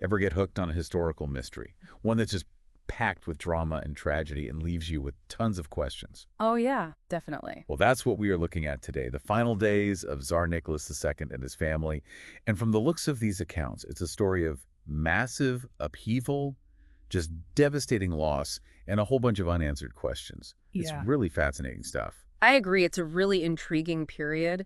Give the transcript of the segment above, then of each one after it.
Ever get hooked on a historical mystery? One that's just packed with drama and tragedy and leaves you with tons of questions. Oh, yeah, definitely. Well, that's what we are looking at today, the final days of Tsar Nicholas II and his family. And from the looks of these accounts, it's a story of massive upheaval, just devastating loss, and a whole bunch of unanswered questions. It's Yeah. really fascinating stuff. I agree. It's a really intriguing period.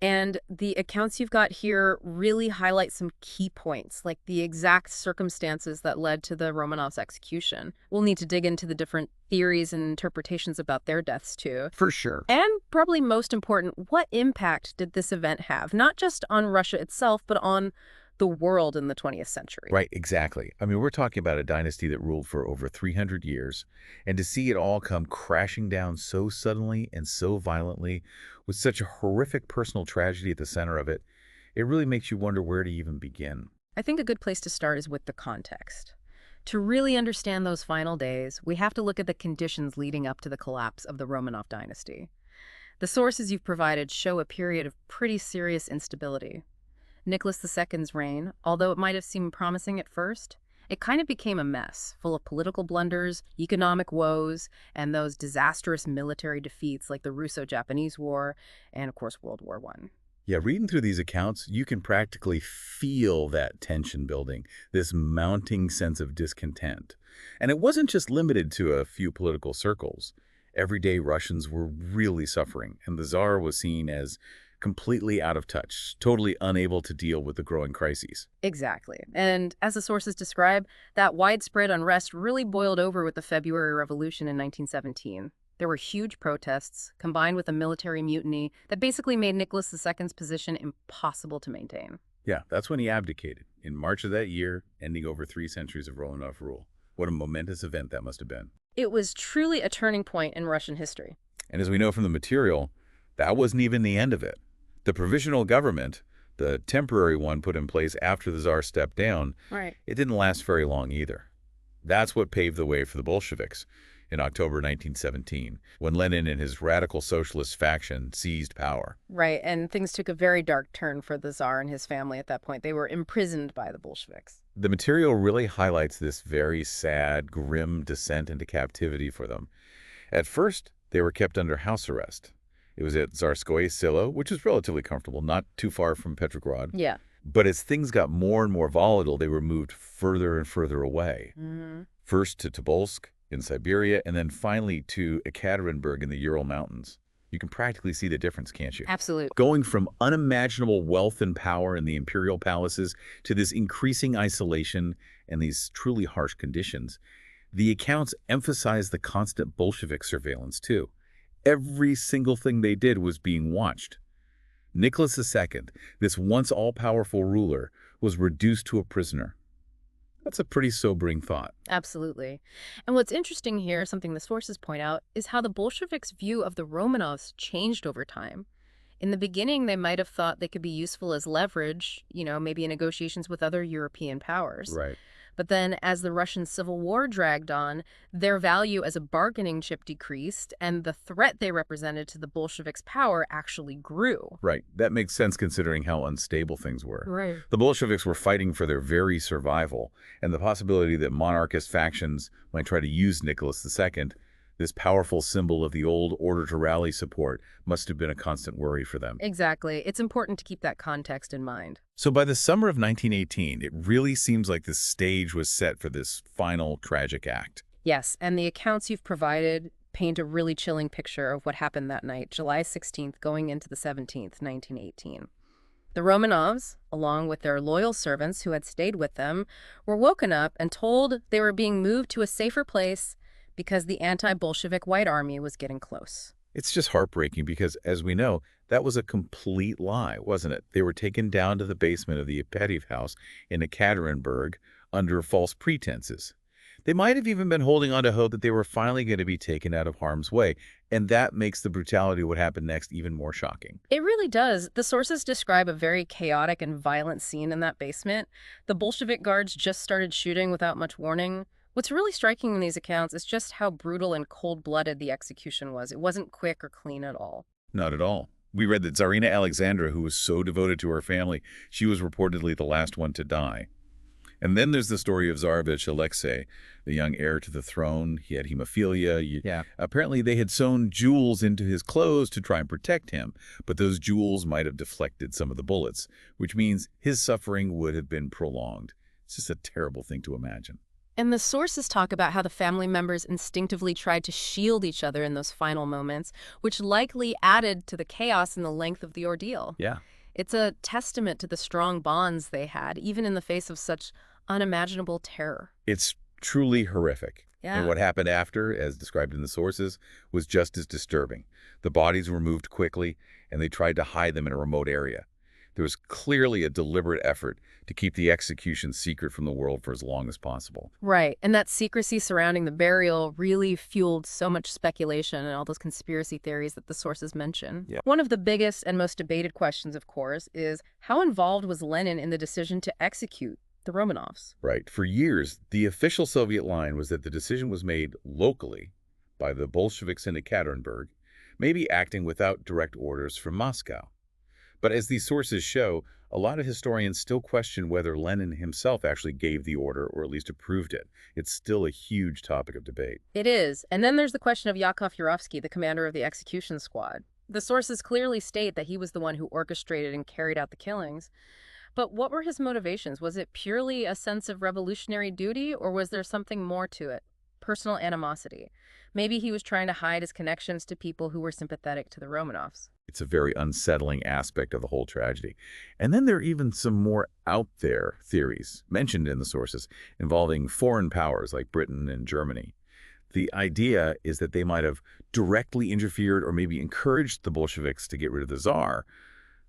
And the accounts you've got here really highlight some key points, like the exact circumstances that led to the Romanovs' execution. We'll need to dig into the different theories and interpretations about their deaths, too. For sure. And probably most important, what impact did this event have, not just on Russia itself, but on the world in the 20th century? Right, exactly. I mean, we're talking about a dynasty that ruled for over 300 years, and to see it all come crashing down so suddenly and so violently, with such a horrific personal tragedy at the center of it, it really makes you wonder where to even begin. I think a good place to start is with the context. To really understand those final days, we have to look at the conditions leading up to the collapse of the Romanov dynasty. The sources you've provided show a period of pretty serious instability. Nicholas II's reign, although it might have seemed promising at first, it kind of became a mess, full of political blunders, economic woes, and those disastrous military defeats like the Russo-Japanese War and, of course, World War I. Yeah, reading through these accounts, you can practically feel that tension building, this mounting sense of discontent. And it wasn't just limited to a few political circles. Everyday Russians were really suffering, and the Tsar was seen as completely out of touch, totally unable to deal with the growing crises. Exactly. And as the sources describe, that widespread unrest really boiled over with the February Revolution in 1917. There were huge protests, combined with a military mutiny that basically made Nicholas II's position impossible to maintain. Yeah, that's when he abdicated, in March of that year, ending over 3 centuries of Romanov rule. What a momentous event that must have been. It was truly a turning point in Russian history. And as we know from the material, that wasn't even the end of it. The provisional government, the temporary one put in place after the Tsar stepped down, Right. it didn't last very long either. That's what paved the way for the Bolsheviks in October 1917, when Lenin and his radical socialist faction seized power. Right, and things took a very dark turn for the Tsar and his family at that point. They were imprisoned by the Bolsheviks. The material really highlights this very sad, grim descent into captivity for them. At first, they were kept under house arrest. It was at Tsarskoye Selo, which is relatively comfortable, not too far from Petrograd. Yeah. But as things got more and more volatile, they were moved further and further away. First to Tobolsk in Siberia, and then finally to Ekaterinburg in the Ural Mountains. You can practically see the difference, can't you? Absolutely. Going from unimaginable wealth and power in the imperial palaces to this increasing isolation and these truly harsh conditions. The accounts emphasize the constant Bolshevik surveillance, too. Every single thing they did was being watched. Nicholas II, this once all-powerful ruler, was reduced to a prisoner. That's a pretty sobering thought. Absolutely. And what's interesting here, something the sources point out, is how the Bolsheviks' view of the Romanovs changed over time. In the beginning, they might have thought they could be useful as leverage, maybe in negotiations with other European powers. Right. But then, as the Russian Civil War dragged on, their value as a bargaining chip decreased, and the threat they represented to the Bolsheviks' power actually grew. Right. That makes sense considering how unstable things were. Right. The Bolsheviks were fighting for their very survival, and the possibility that monarchist factions might try to use Nicholas II, this powerful symbol of the old order to rally support, must have been a constant worry for them. Exactly. It's important to keep that context in mind. So by the summer of 1918, it really seems like the stage was set for this final tragic act. Yes, and the accounts you've provided paint a really chilling picture of what happened that night, July 16th, going into the 17th, 1918. The Romanovs, along with their loyal servants who had stayed with them, were woken up and told they were being moved to a safer place because the anti-Bolshevik White Army was getting close. It's just heartbreaking because, as we know, that was a complete lie, wasn't it? They were taken down to the basement of the Aperitif house in Ekaterinburg under false pretenses. They might have even been holding on to hope that they were finally going to be taken out of harm's way, and that makes the brutality of what happened next even more shocking. It really does. The sources describe a very chaotic and violent scene in that basement. The Bolshevik guards just started shooting without much warning. What's really striking in these accounts is just how brutal and cold-blooded the execution was. It wasn't quick or clean at all. Not at all. We read that Tsarina Alexandra, who was so devoted to her family, she was reportedly the last one to die. And then there's the story of Tsarevich Alexei, the young heir to the throne. He had hemophilia. Yeah. Apparently, they had sewn jewels into his clothes to try and protect him, but those jewels might have deflected some of the bullets, which means his suffering would have been prolonged. It's just a terrible thing to imagine. And the sources talk about how the family members instinctively tried to shield each other in those final moments, which likely added to the chaos and the length of the ordeal. Yeah. It's a testament to the strong bonds they had, even in the face of such unimaginable terror. It's truly horrific. Yeah. And what happened after, as described in the sources, was just as disturbing. The bodies were moved quickly, and they tried to hide them in a remote area. There was clearly a deliberate effort to keep the execution secret from the world for as long as possible. Right. And that secrecy surrounding the burial really fueled so much speculation and all those conspiracy theories that the sources mention. Yeah. One of the biggest and most debated questions, of course, is how involved was Lenin in the decision to execute the Romanovs? Right. For years, the official Soviet line was that the decision was made locally by the Bolsheviks in Ekaterinburg, maybe acting without direct orders from Moscow. But as these sources show, a lot of historians still question whether Lenin himself actually gave the order or at least approved it. It's still a huge topic of debate. It is. And then there's the question of Yakov Yurovsky, the commander of the execution squad. The sources clearly state that he was the one who orchestrated and carried out the killings. But what were his motivations? Was it purely a sense of revolutionary duty, or was there something more to it? Personal animosity. Maybe he was trying to hide his connections to people who were sympathetic to the Romanovs. It's a very unsettling aspect of the whole tragedy. And then there are even some more out there theories mentioned in the sources involving foreign powers like Britain and Germany. The idea is that they might have directly interfered or maybe encouraged the Bolsheviks to get rid of the Tsar.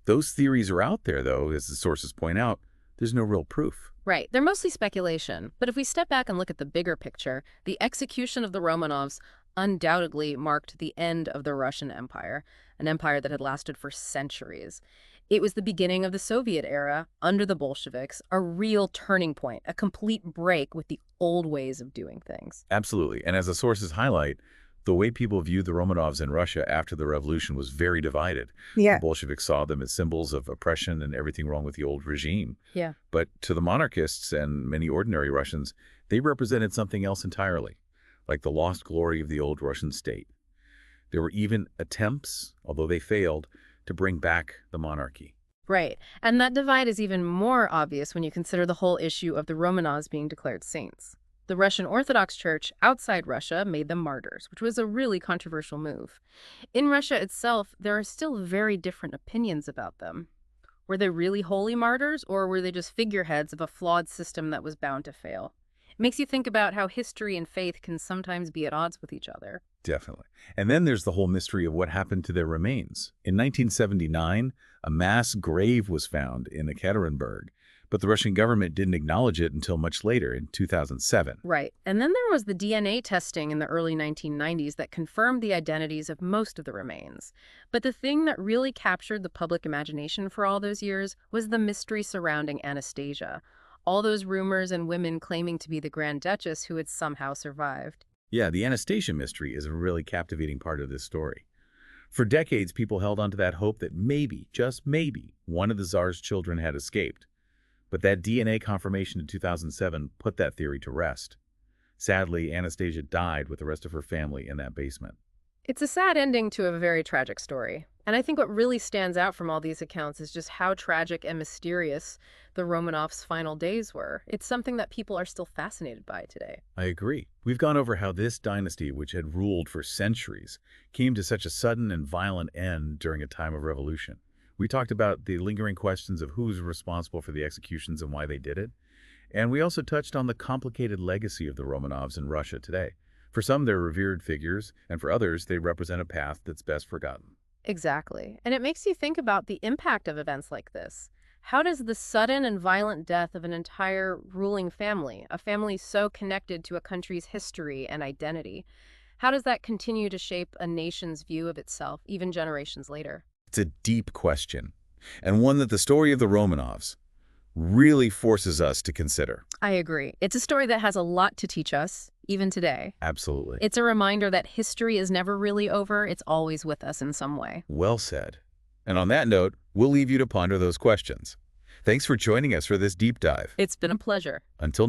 Those theories are out there, though, as the sources point out. There's no real proof. Right. They're mostly speculation. But if we step back and look at the bigger picture, the execution of the Romanovs undoubtedly marked the end of the Russian Empire, an empire that had lasted for centuries. It was the beginning of the Soviet era under the Bolsheviks, a real turning point, a complete break with the old ways of doing things. Absolutely. And as the sources highlight, the way people viewed the Romanovs in Russia after the revolution was very divided. Yeah. The Bolsheviks saw them as symbols of oppression and everything wrong with the old regime. Yeah. But to the monarchists and many ordinary Russians, they represented something else entirely, like the lost glory of the old Russian state. There were even attempts, although they failed, to bring back the monarchy. Right. And that divide is even more obvious when you consider the whole issue of the Romanovs being declared saints. The Russian Orthodox Church outside Russia made them martyrs, which was a really controversial move. In Russia itself, there are still very different opinions about them. Were they really holy martyrs, or were they just figureheads of a flawed system that was bound to fail? It makes you think about how history and faith can sometimes be at odds with each other. Definitely. And then there's the whole mystery of what happened to their remains. In 1979, a mass grave was found in Ekaterinburg, but the Russian government didn't acknowledge it until much later, in 2007. Right. And then there was the DNA testing in the early 1990s that confirmed the identities of most of the remains. But the thing that really captured the public imagination for all those years was the mystery surrounding Anastasia. All those rumors and women claiming to be the Grand Duchess who had somehow survived. Yeah, the Anastasia mystery is a really captivating part of this story. For decades, people held on to that hope that maybe, just maybe, one of the Tsar's children had escaped. But that DNA confirmation in 2007 put that theory to rest. Sadly, Anastasia died with the rest of her family in that basement. It's a sad ending to a very tragic story. And I think what really stands out from all these accounts is just how tragic and mysterious the Romanovs' final days were. It's something that people are still fascinated by today. I agree. We've gone over how this dynasty, which had ruled for centuries, came to such a sudden and violent end during a time of revolution. We talked about the lingering questions of who's responsible for the executions and why they did it. And we also touched on the complicated legacy of the Romanovs in Russia today. For some, they're revered figures, and for others, they represent a path that's best forgotten. Exactly. And it makes you think about the impact of events like this. How does the sudden and violent death of an entire ruling family, a family so connected to a country's history and identity, how does that continue to shape a nation's view of itself, even generations later? It's a deep question, and one that the story of the Romanovs really forces us to consider. I agree. It's a story that has a lot to teach us, even today. Absolutely. It's a reminder that history is never really over. It's always with us in some way. Well said. And on that note, we'll leave you to ponder those questions. Thanks for joining us for this deep dive. It's been a pleasure. Until next